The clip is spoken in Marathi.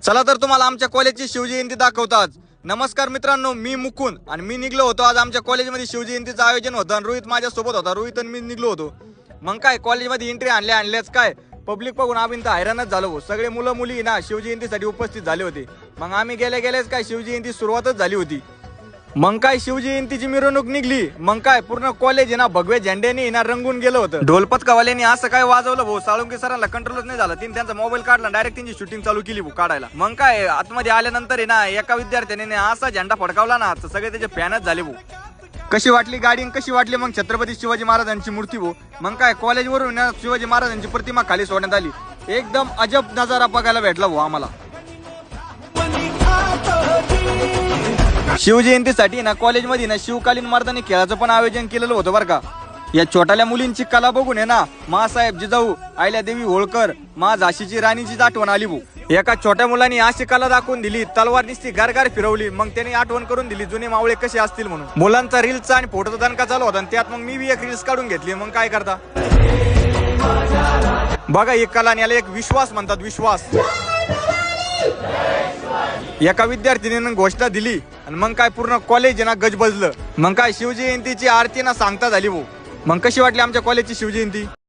चला तर तुम्हाला आमच्या कॉलेजची शिवजयंती दाखवतो आज। नमस्कार मित्रांनो, मी मुकुंद आणि मी निघलो होतो आज आमच्या कॉलेजमध्ये शिवजयंतीचं आयोजन होतं आणि रोहित माझ्या सोबत होता। रोहित आणि मी निघलो होतो। मग काय कॉलेजमध्ये एंट्री आणल्याच काय पब्लिक बघून आम्ही तर हैराणच झालो। सगळे मुलं मुली ना शिवजयंतीसाठी उपस्थित झाले होते। मग आम्ही गेलेच काय शिवजयंती सुरुवातच झाली होती। मग काय शिवजयंतीची मिरवणूक निघली। मग काय पूर्ण कॉलेज आहे ना भगवे झेंड्याने ना रंगून गेलं होतं। ढोलपथकावाल्यांनी असं काय वाजवलं भाऊ, साळुंके सरांना कंट्रोलच नाही झालं। त्यांनी त्यांचा मोबाईल काढला, डायरेक्ट त्यांची शूटिंग चालू केली भाऊ काढायला। मग काय आतमध्ये आल्यानंतर आहे ना एका विद्यार्थ्याने असा झेंडा फडकावला ना तर सगळे त्याचे फॅनच झाले भाऊ। कशी वाटली गाडी, कशी वाटली मग छत्रपती शिवाजी महाराजांची मूर्ती भाऊ। मग काय कॉलेजवरून शिवाजी महाराजांची प्रतिमा खाली सोडण्यात आली। एकदम अजब नजारा बघायला भेटला भाऊ आम्हाला। शिवजयंतीसाठी ना कॉलेजमध्ये ना शिवकालीन मर्दानी खेळाचं पण आयोजन केलेलं होतं बरं का। या छोट्याल्या मुलींची कला बघून आहे ना मासाहेब जिजाऊ, अहिल्यादेवी होळकर, मा झाशीची राणीची आठवण आली भाऊ। एका छोट्या मुलांनी अशी कला दाखवून दिली, तलवार निस्ती घर फिरवली। मग त्याने आठवण करून दिली जुने मावळे कसे असतील म्हणून। मुलांचा रील्सचा आणि फोटोचा दणका चालू होता आणि त्यात मग मी बी एक रील्स काढून घेतली। मग काय करता बघा, एक कला आणि याला एक विश्वास म्हणतात, विश्वास। एका विद्यार्थिनीनं घोषणा दिली आणि मग काय पूर्ण कॉलेज ना गजबजलं। मग काय शिवजयंतीची आरती ना सांगता झाली भाऊ। मग कशी वाटली आमच्या कॉलेजची शिवजयंती?